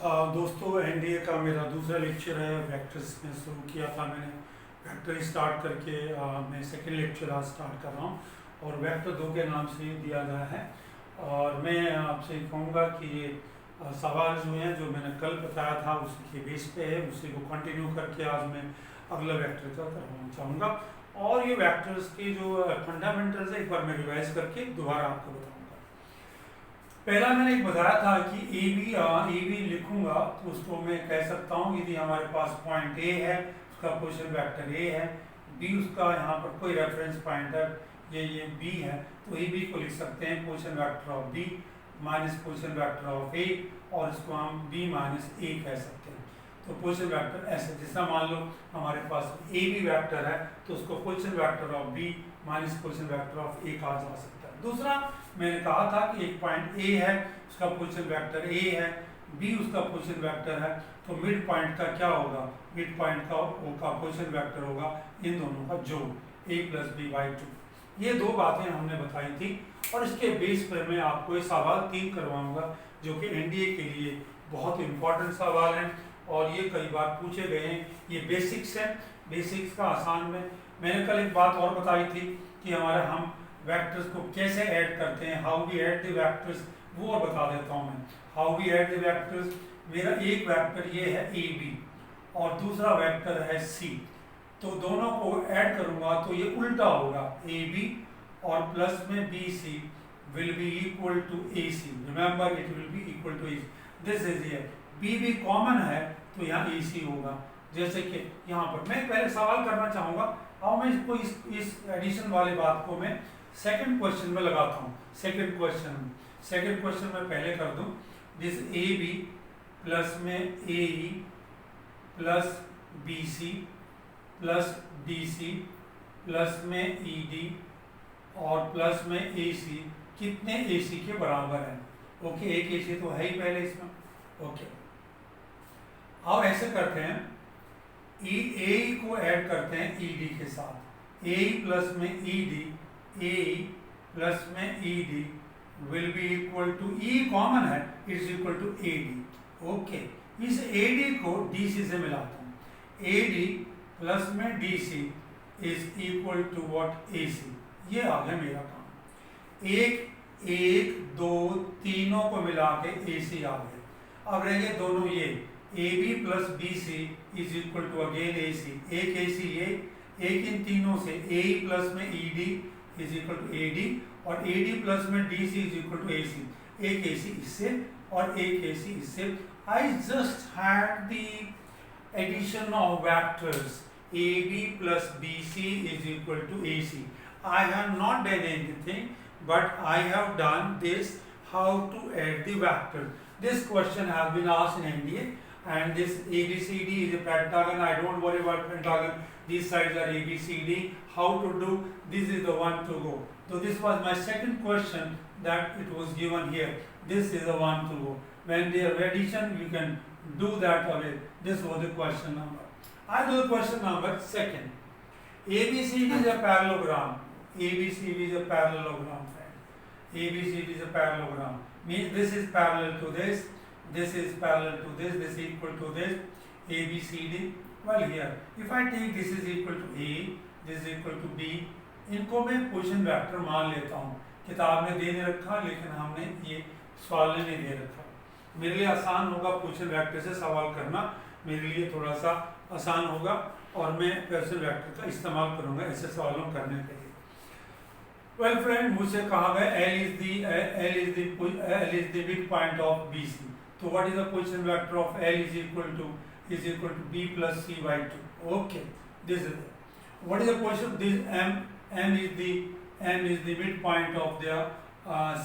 दोस्तों एनडीए का मेरा दूसरा लेक्चर है। वेक्टर्स में शुरू किया था मैंने, वेक्टर स्टार्ट करके मैं सेकेंड लेक्चर आज स्टार्ट कर रहा हूँ और वेक्टर 2 के नाम से दिया गया है। और मैं आपसे कहूँगा कि ये सवाल जो हैं जो मैंने कल बताया था उसी के बेस पे है, उसी को कंटिन्यू करके आज मैं अगला वेक्टर का करवाना चाहूँगा। और ये वेक्टर्स के जो फंडामेंटल्स है एक बार मैं रिवाइज करके दोबारा आपको बताऊँगा। पहला मैंने एक बताया था कि ए बी लिखूंगा तो उसको मैं कह सकता हूँ यदि हमारे पास पॉइंट ए है उसका पोजीशन वेक्टर ए है, बी उसका यहाँ पर कोई रेफरेंस पॉइंट है ये बी है, तो ए बी को लिख सकते हैं position vector of B minus position vector of A, और इसको हम बी माइनस ए कह सकते हैं। तो पोजीशन वेक्टर ऐसे, जिसका मान लो हमारे पास ए बी वेक्टर है तो उसको position vector of B minus position vector of A कहा जा सकता है। दूसरा मैंने कहा था कि एक पॉइंट ए है उसका पोजीशन वेक्टर ए है, बी उसका पोजीशन वेक्टर है, तो मिड पॉइंट का क्या होगा, मिड पॉइंट का पोजीशन वेक्टर होगा इन दोनों का जोड़ a प्लस बी बाई 2। ये दो बातें हमने बताई थी और इसके बेस पर मैं आपको ये सवाल 3 करवाऊंगा जो कि एनडीए के लिए बहुत इंपॉर्टेंट सवाल हैं और ये कई बार पूछे गए हैं। ये बेसिक्स है, बेसिक्स का आसान में मैंने कल एक बात और बताई थी कि हमारे हम वेक्टर्स को कैसे ऐड करते हैं, how we add the vectors, वो और बता देता हूँ मैं। How we add the vectors, मेरा एक वेक्टर ये है ए बी और दूसरा वेक्टर है सी, तो दोनों को ऐड करूंगा तो ये उल्टा होगा, ए बी और प्लस में B C will be equal to A C. Remember it will be equal to A C, this is here B भी कॉमन है तो यहाँ ए सी होगा। जैसे कि यहाँ पर मैं पहले सवाल करना चाहूंगा और मैं इसको इस एडिशन वाले बात को मैं सेकंड क्वेश्चन में लगाता हूँ। सेकंड क्वेश्चन में पहले कर दूं, दिस ए बी प्लस में A E plus B C plus D C plus में ई डी और प्लस में ए सी कितने ए सी के बराबर है। ओके, एक ए सी तो है ही पहले इसमें। ओके, अब ऐसे करते हैं, ए को ऐड करते हैं ई डी के साथ, ए प्लस में ई डी, ए प्लस में E D will be equal to, E common है, it's equal to A D. Okay, इस ए डी को डी सी से मिलाता हूँ, ए डी प्लस में D C is equal to what, A C. ये आ गया मेरा काम, एक दो तीनों को मिला के ए सी आ गया। अब रह गए दोनों ये, A B plus B C is equal to again A C, एक ए सी ये, एक इन तीनों से ए प्लस में E D is equal to A D और ए डी प्लस में D C is equal to A C, एक A C इससे और एक ए सी इससे। I just had the addition of vectors A B plus B C is equal to A C. I have not done anything but I have done this, how to add the vector. This question has been asked in NDA and this ABCD is a pentagon. I don't worry about pentagon, these sides are ABCD. How to do, this is the one to go. So this was my second question that it was given here, this is the one to go. When they are addition you can do that away. This was the question number. I do the question number second. ABCD is a parallelogram, ABCD is a parallelogram friend, ABCD is a parallelogram, means this is parallel to this, this is parallel to this is equal to this, A B C D. Well here if I take this is equal to A, this is equal to B, इनको मैं position vector मान लेता हूँ। किताब में दे रखा लेकिन हमने ये सवाल में नहीं दे रखा। मेरे लिए आसान होगा पोजीशन वेक्टर से सवाल करना, मेरे लिए थोड़ा सा आसान होगा और मैं पोजीशन वेक्टर का इस्तेमाल करूँगा ऐसे सवालों करने के लिए। वेल फ्रेंड, मुझसे कहा गया L is the midpoint of BC. So what is the position vector of L is equal to B plus C by 2. Okay, this is it. What is the position? This M is the midpoint of the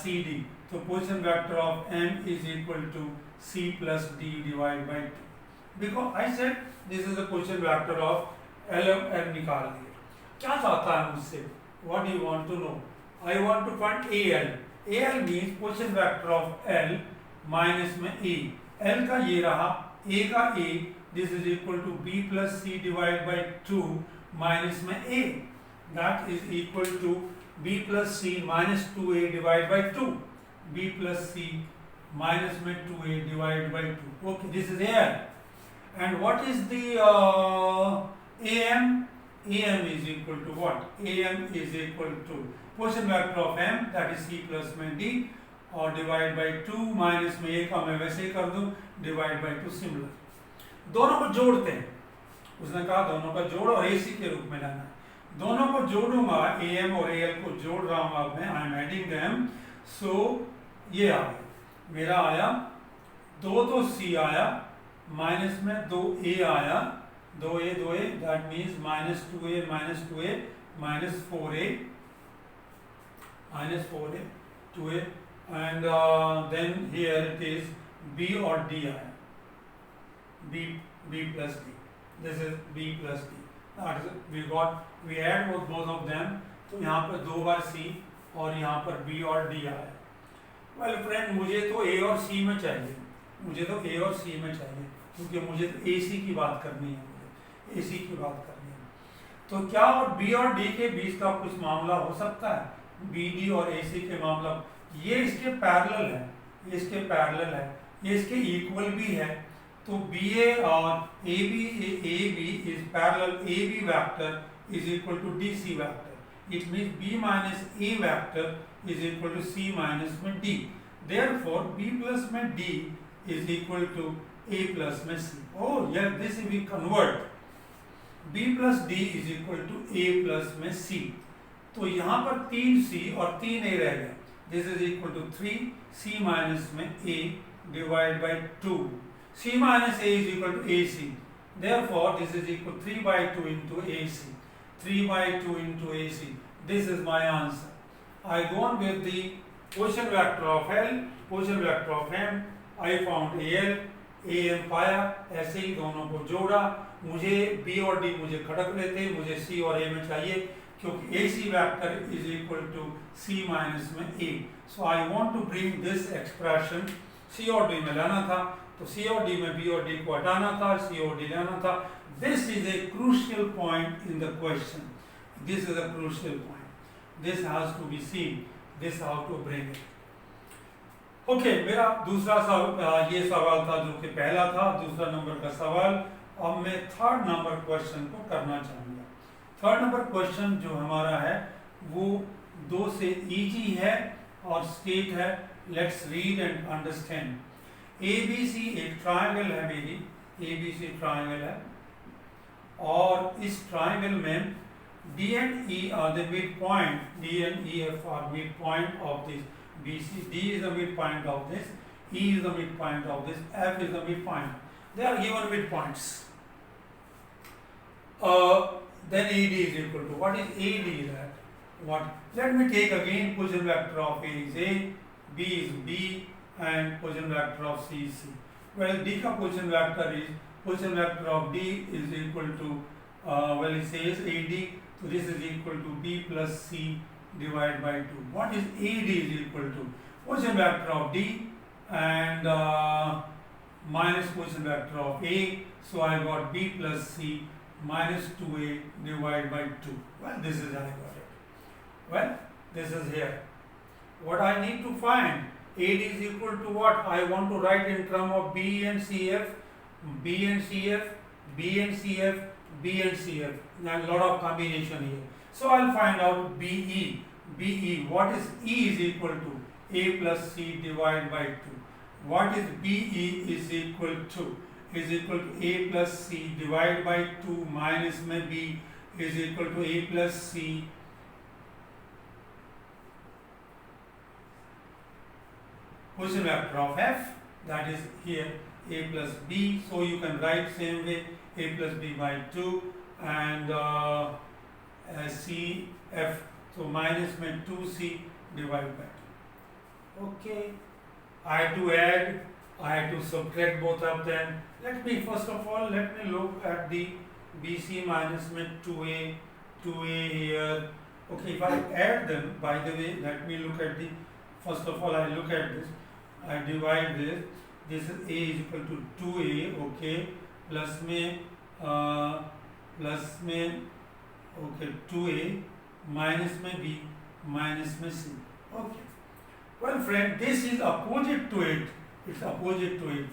CD. So position vector of M is equal to C plus D divided by 2. Because I said this is the position vector of L and निकाल दिया। क्या चाहता है मुझसे? What do you want to know? I want to find AL. AL means position vector of L minus में A, L का ये रहा, ए का A, this is equal to B plus C divide by 2 minus में A, that is equal to B plus C minus 2a divide by 2, B plus C minus में 2a divide by 2. Okay, this is a. And what is the am? Am is equal to what? Am is equal to position vector of m, that is c plus में d, और divide by 2 minus में a का मैं वैसे ही कर दूं divide by 2. Similar, दोनों को जोड़ते हैं. उसने कहा दोनों का जोड़ और ac के रूप में लाना है. दोनों को जोड़ूंगा, am और al को जोड़ रहा हूं अब मैं. I am adding them. So ये आ गया, मेरा आया 2 तो c आया, माइनस में 2a आया, 2a that means minus 2a minus 2a minus 4a 2a and then here it is b और d आया, b plus d. This is b plus d. That is we add both of them. तो यहाँ पर 2 बार c और यहाँ पर b और d आया. वेल फ्रेंड, मुझे तो a और c में चाहिए, मुझे तो a और c में चाहिए, क्योंकि मुझे तो AC की बात करनी है, मुझे AC की बात करनी है. तो क्या और B और D के बीच का कुछ मामला हो सकता है? BD और AC के मामला, ये इसके पैरेलल है, ये इसके पैरेलल है, ये इसके इक्वल भी है. तो BA और AB is parallel. AB vector is equal to DC vector. It means B minus A vector is equal to C minus में D. Therefore B plus में D is equal to a plus में c. Oh yeah, this we convert. b plus d is equal to a plus में c. तो यहाँ पर 3c और 3a रह गया. This is equal to 3c minus में a divided by 2. c minus a is equal to ac. Therefore this is equal to 3 by 2 into ac. 3 by 2 into ac. This is my answer. I go on with the position vector of L, position vector of M. I found AL, AM पाया, ऐसे ही दोनों को जोड़ा. मुझे B और D मुझे खटक रहे थे, मुझे C और A में चाहिए, क्योंकि AC vector is equal to C minus में A. So I want to bring this expression. C और D में लाना था, तो C और D में B और D को हटाना था, C और D लाना था. This is a crucial point in the question. This is a crucial point. This has to be seen. This how to bring it. Okay, मेरा दूसरा सवाल ये सवाल था जो कि पहला था, दूसरा नंबर का सवाल. अब मैं थर्ड नंबर क्वेश्चन को करना चाहूँगा. थर्ड नंबर क्वेश्चन जो हमारा है वो 2 से इजी है और स्टेट है. Let's read and understand. ABC एक ट्रायंगल है मेरी, ABC ट्रायंगल है, और इस ट्रायंगल में D and E are the midpoint. D and E are midpoint of this. BC, D is the midpoint of this, E is the midpoint of this, F is the midpoint. They are given midpoints. Then AD is equal to, what is AD that? What? Let me take again position vector of A is A, B is B, and position vector of C is C. Well, D का position vector of D is equal to, well, it says AD, so this is equal to B plus C divided by 2. What is AD is equal to? Position vector of D and minus position vector of A. So I got B plus C minus 2A divided by 2. Well, this is I got it. Well, this is here. What I need to find? AD is equal to what? I want to write in terms of B and CF, B and CF, B and CF, B and CF. There are a lot of combination here. So I'll find out BE. BE, what is E is equal to? A plus C divided by 2. What is BE is equal to? Is equal to A plus C divided by 2 minus में B is equal to A plus C position vector of F, that is here A plus B. So you can write same way, A plus B by 2 and C F. So minus में 2C divided by 2. Okay, I had to add, I had to subtract both of them. Let me first of all look at the BC minus में 2A here. Okay, if I add them, by the way, let me look at the, first of all I look at this, I divide this. This is A is equal to 2A. Okay, plus में okay 2A, minus में B, minus में C. Okay, Well friend, this is opposite to it. It's opposite to it.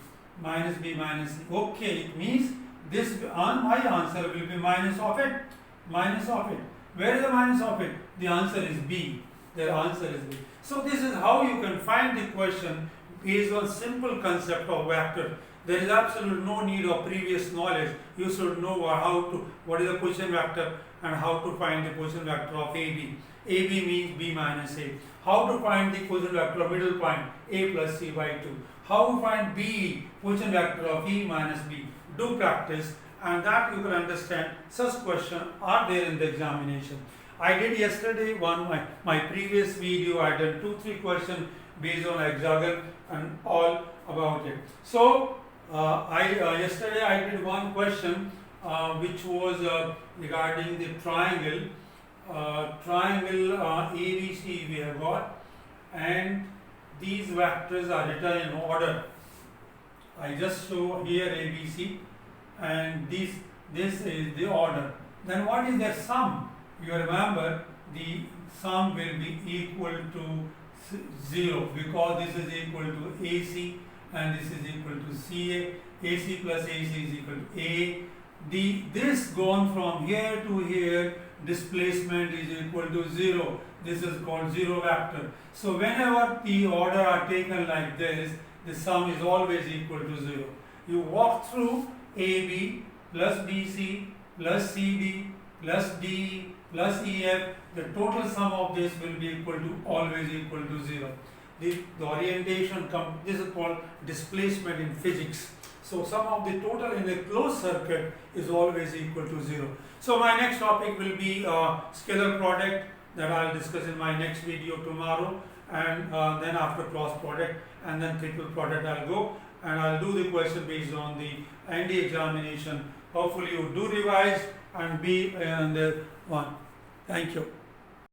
Minus b minus c. Okay, it means this on my answer will be minus of it. Minus of it. Where is the minus of it? The answer is B. Their answer is B. So this is how you can find the question based on simple concept of vector. There is absolutely no need of previous knowledge. You should know what is the position vector and how to find the position vector of AB. AB means B minus A. How to find the position vector of middle point A plus C by 2. How to find B, position vector of E minus B. Do practice, and that you can understand such questions are there in the examination. I did yesterday my previous video, I did 2-3 questions based on hexagon and all about it. So yesterday I did one question which was regarding the triangle. ABC we have got, and these vectors are written in order. I just show here ABC, and this is the order. Then what is their sum? You remember the sum will be equal to 0 because this is equal to AC and this is equal to CA. AC plus AC is equal to A. This gone from here to here, displacement is equal to 0. This is called zero vector. So whenever the order are taken like this, the sum is always equal to 0. You walk through AB plus BC plus CD plus DE plus EF, the total sum of this will be always equal to 0. The orientation this is called displacement in physics. So sum of the total in a closed circuit is always equal to 0. So my next topic will be scalar product, that I will discuss in my next video tomorrow, and then after cross product and then triple product I will go and I will do the question based on the ND examination. Hopefully you do revise and be in the one. Thank you.